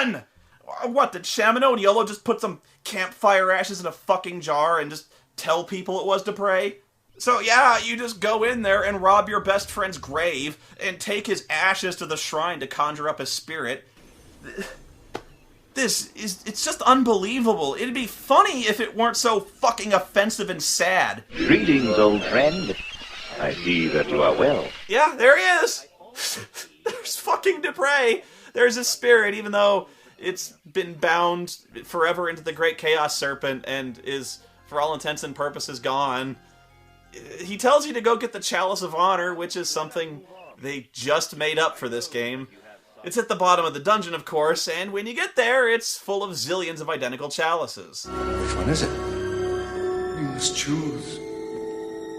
run! What, did Shamino and Yolo just put some campfire ashes in a fucking jar and just tell people it was Dupree? So yeah, you just go in there and rob your best friend's grave and take his ashes to the shrine to conjure up his spirit. It's just unbelievable. It'd be funny if it weren't so fucking offensive and sad. Greetings, old friend. I see that you are well. Yeah, there he is. There's fucking Dupree. There's his spirit, even though it's been bound forever into the Great Chaos Serpent and is, for all intents and purposes, gone. He tells you to go get the Chalice of Honor, which is something they just made up for this game. It's at the bottom of the dungeon, of course, and when you get there, it's full of zillions of identical chalices. Which one is it? You must choose.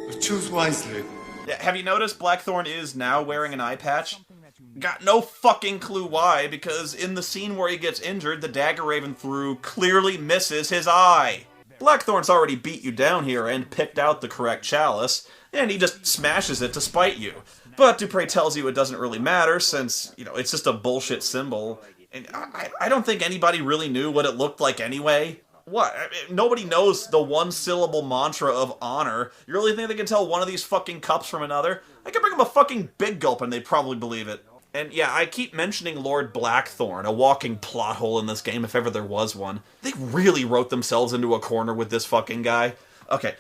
But choose wisely. Yeah, have you noticed Blackthorn is now wearing an eye patch? Got no fucking clue why, because in the scene where he gets injured, the dagger Raven threw clearly misses his eye. Blackthorn's already beat you down here and picked out the correct chalice, and he just smashes it to spite you. But Dupree tells you it doesn't really matter, since, you know, it's just a bullshit symbol. And I don't think anybody really knew what it looked like anyway. What? I mean, nobody knows the one-syllable mantra of honor. You really think they can tell one of these fucking cups from another? I could bring them a fucking big gulp and they'd probably believe it. And yeah, I keep mentioning Lord Blackthorn, a walking plot hole in this game if ever there was one. They really wrote themselves into a corner with this fucking guy. Okay,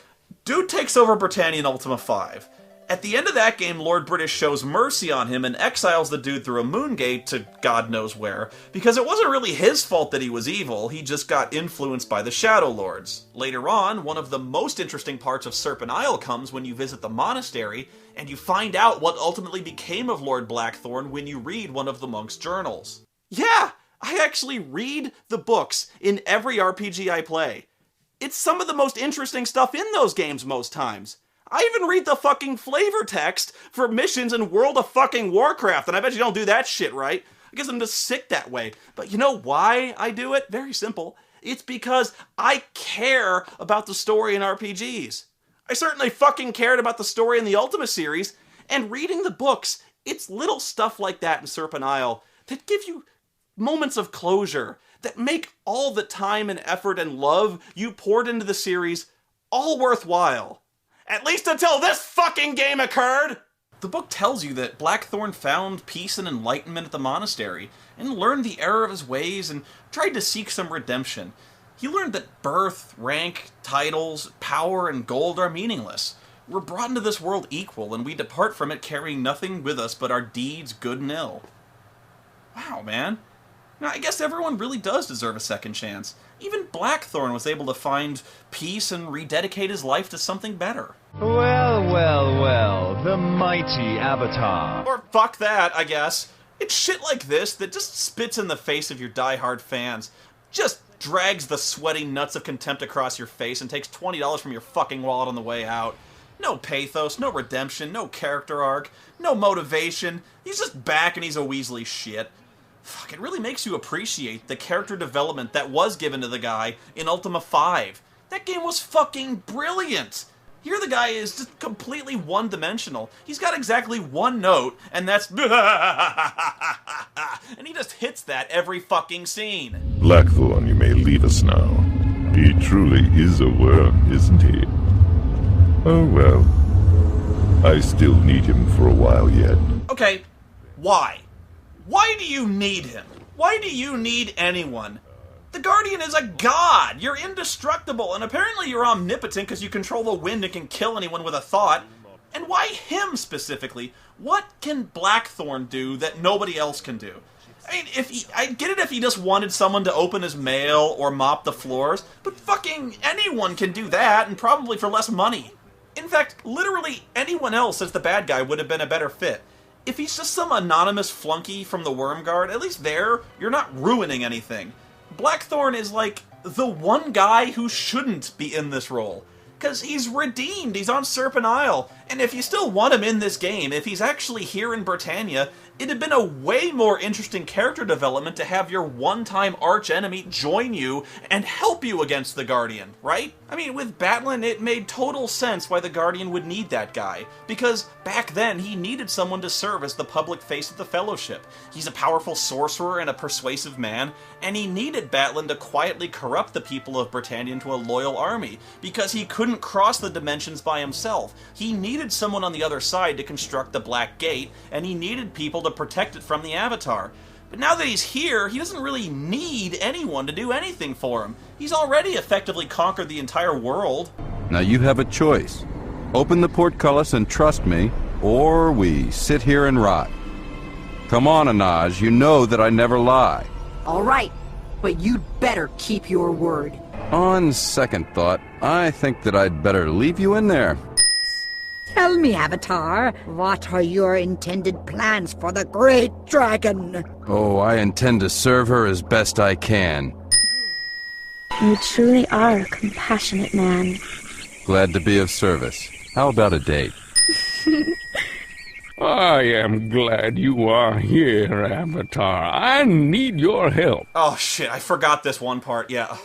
dude takes over Britannia in Ultima 5. At the end of that game, Lord British shows mercy on him and exiles the dude through a moon gate to God knows where, because it wasn't really his fault that he was evil, he just got influenced by the Shadow Lords. Later on, one of the most interesting parts of Serpent Isle comes when you visit the monastery, and you find out what ultimately became of Lord Blackthorn when you read one of the monk's journals. Yeah, I actually read the books in every RPG I play. It's some of the most interesting stuff in those games most times. I even read the fucking flavor text for missions in World of fucking Warcraft, and I bet you don't do that shit, right? I guess I'm just sick that way. But you know why I do it? Very simple. It's because I care about the story in RPGs. I certainly fucking cared about the story in the Ultima series, and reading the books, it's little stuff like that in Serpent Isle that give you moments of closure, that make all the time and effort and love you poured into the series all worthwhile. At least until this fucking game occurred! The book tells you that Blackthorn found peace and enlightenment at the monastery, and learned the error of his ways, and tried to seek some redemption. He learned that birth, rank, titles, power, and gold are meaningless. We're brought into this world equal, and we depart from it carrying nothing with us but our deeds, good and ill. Wow, man. Now, I guess everyone really does deserve a second chance. Even Blackthorn was able to find peace and rededicate his life to something better. Well, the mighty Avatar. Or fuck that, I guess. It's shit like this that just spits in the face of your die-hard fans. Just drags the sweaty nuts of contempt across your face and takes $20 from your fucking wallet on the way out. No pathos, no redemption, no character arc, no motivation. He's just back and he's a Weasley shit. Fuck, it really makes you appreciate the character development that was given to the guy in Ultima 5. That game was fucking brilliant! Here the guy is just completely one-dimensional. He's got exactly one note, and that's and he just hits that every fucking scene. Blackthorn, you may leave us now. He truly is a worm, isn't he? Oh well. I still need him for a while yet. Okay, why? Why do you need him? Why do you need anyone? The Guardian is a god! You're indestructible, and apparently you're omnipotent because you control the wind and can kill anyone with a thought. And why him specifically? What can Blackthorn do that nobody else can do? I mean, I'd get it if he just wanted someone to open his mail or mop the floors, but fucking anyone can do that, and probably for less money. In fact, literally anyone else as the bad guy would have been a better fit. If he's just some anonymous flunky from the Wormguard, at least there, you're not ruining anything. Blackthorn is like the one guy who shouldn't be in this role. Because he's redeemed, he's on Serpent Isle, and if you still want him in this game, if he's actually here in Britannia, It'd have been a way more interesting character development to have your one-time arch-enemy join you and help you against the Guardian, right? I mean, with Batlin, it made total sense why the Guardian would need that guy, because back then he needed someone to serve as the public face of the Fellowship. He's a powerful sorcerer and a persuasive man, and he needed Batlin to quietly corrupt the people of Britannia into a loyal army, because he couldn't cross the dimensions by himself. He needed someone on the other side to construct the Black Gate, and he needed people to protect it from the Avatar. But now that he's here, he doesn't really need anyone to do anything for him. He's already effectively conquered the entire world. Now you have a choice. Open the portcullis and trust me, or we sit here and rot. Come on, Anaj, you know that I never lie. All right, but you'd better keep your word. On second thought, I think that I'd better leave you in there. Tell me, Avatar, what are your intended plans for the Great Dragon? Oh, I intend to serve her as best I can. You truly are a compassionate man. Glad to be of service. How about a date? I am glad you are here, Avatar. I need your help. Oh shit, I forgot this one part, yeah.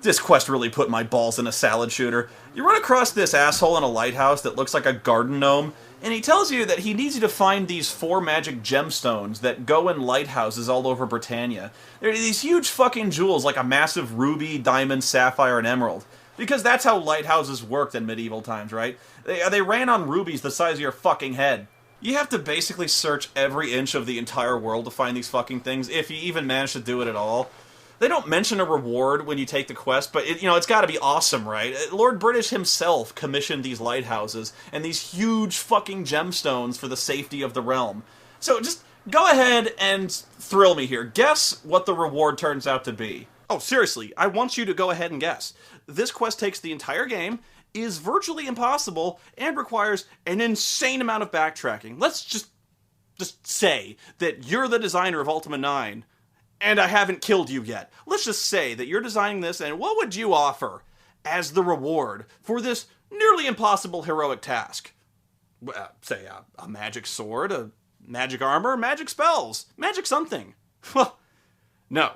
This quest really put my balls in a salad shooter. You run across this asshole in a lighthouse that looks like a garden gnome, and he tells you that he needs you to find these 4 magic gemstones that go in lighthouses all over Britannia. They're these huge fucking jewels like a massive ruby, diamond, sapphire, and emerald. Because that's how lighthouses worked in medieval times, right? They ran on rubies the size of your fucking head. You have to basically search every inch of the entire world to find these fucking things, if you even manage to do it at all. They don't mention a reward when you take the quest, but it's got to be awesome, right? Lord British himself commissioned these lighthouses and these huge fucking gemstones for the safety of the realm. So just go ahead and thrill me here. Guess what the reward turns out to be. Oh, seriously, I want you to go ahead and guess. This quest takes the entire game, is virtually impossible, and requires an insane amount of backtracking. Let's just say that you're the designer of Ultima IX, and I haven't killed you yet. Let's just say that you're designing this, and what would you offer as the reward for this nearly impossible heroic task? Say a magic sword, a magic armor, magic spells, magic something. Well, no.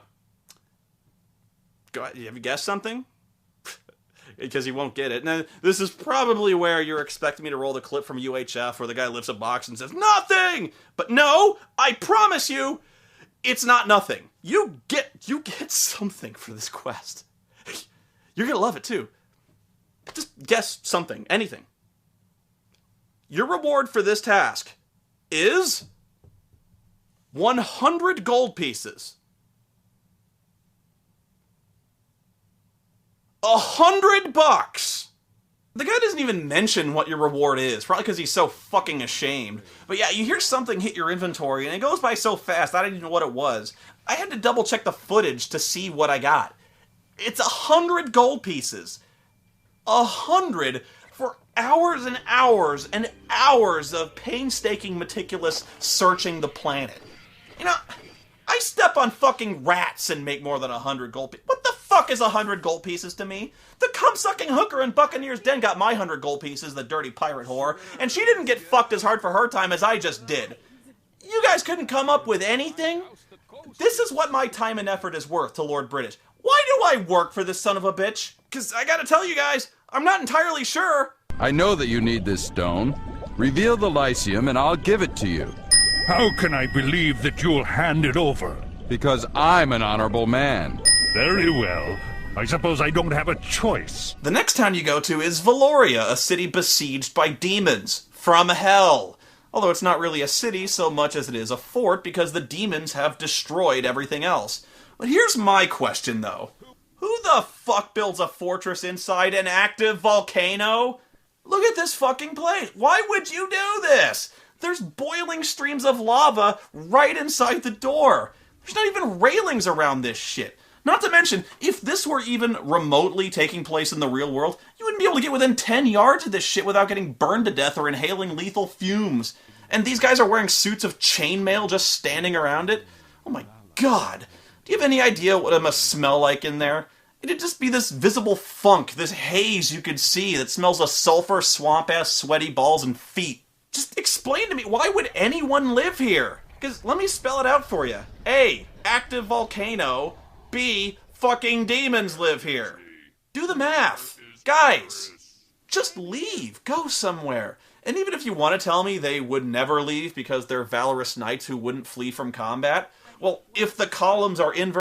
Go ahead, have you guessed something? Because you won't get it. Now, this is probably where you're expecting me to roll the clip from UHF where the guy lifts a box and says, "Nothing!" But no, I promise you, it's not nothing. You get something for this quest. You're gonna love it too. Just guess something, anything. Your reward for this task is 100 gold pieces. 100 bucks! The guy doesn't even mention what your reward is, probably because he's so fucking ashamed. But yeah, you hear something hit your inventory, and it goes by so fast, I didn't even know what it was. I had to double check the footage to see what I got. It's 100 gold pieces. 100 for hours and hours and hours of painstaking, meticulous searching the planet. I step on fucking rats and make more than 100 gold pieces. What the fuck is 100 gold pieces to me? The cum-sucking hooker in Buccaneer's Den got my 100 gold pieces, the dirty pirate whore, and she didn't get fucked as hard for her time as I just did. You guys couldn't come up with anything? This is what my time and effort is worth to Lord British. Why do I work for this son of a bitch? Because I gotta tell you guys, I'm not entirely sure. I know that you need this stone. Reveal the Lyceum and I'll give it to you. How can I believe that you'll hand it over? Because I'm an honorable man. Very well. I suppose I don't have a choice. The next town you go to is Valoria, a city besieged by demons. From hell. Although it's not really a city so much as it is a fort because the demons have destroyed everything else. But here's my question, though. Who the fuck builds a fortress inside an active volcano? Look at this fucking place. Why would you do this? There's boiling streams of lava right inside the door. There's not even railings around this shit. Not to mention, if this were even remotely taking place in the real world, you wouldn't be able to get within 10 yards of this shit without getting burned to death or inhaling lethal fumes. And these guys are wearing suits of chainmail just standing around it? Oh my god. Do you have any idea what it must smell like in there? It'd just be this visible funk, this haze you could see that smells of sulfur, swamp-ass, sweaty balls, and feet. Just explain to me, why would anyone live here? Because let me spell it out for you. A, active volcano. B, fucking demons live here. Do the math. Guys, just leave. Go somewhere. And even if you want to tell me they would never leave because they're valorous knights who wouldn't flee from combat, well, if the columns are inverted